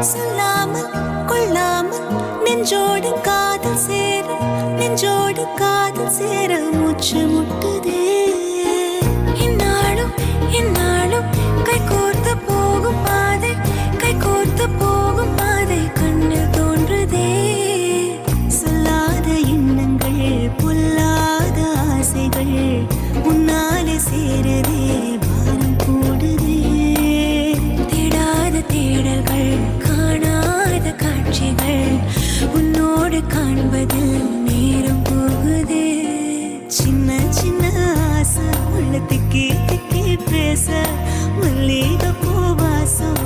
சொல்லாமல் கொள்ளாமல் நெஞ்சோடு காதல் சேர நெஞ்சோடு காதல் சேர மூச்சு முட்டுதே. இந்நாளும் இந்நாளும் கை கோர்த்து போகும் பாதை கை கோர்த்து போகும் பாதை கண்ணில் தோன்றுதே. சொல்லாத எண்ணங்கள் பொல்லாத ஆசைகள் முன்னாலே சேருதே, பாரம் கூடுதே. தேடாத தேடல்கள் காணாத காட்சிகள் உன்னோடு காண்பதில் நேரம் போகுதே. சின்ன சின்ன ஆசை உள்ள திக்கி திக்கி பேச மல்லிகை பூவாசம்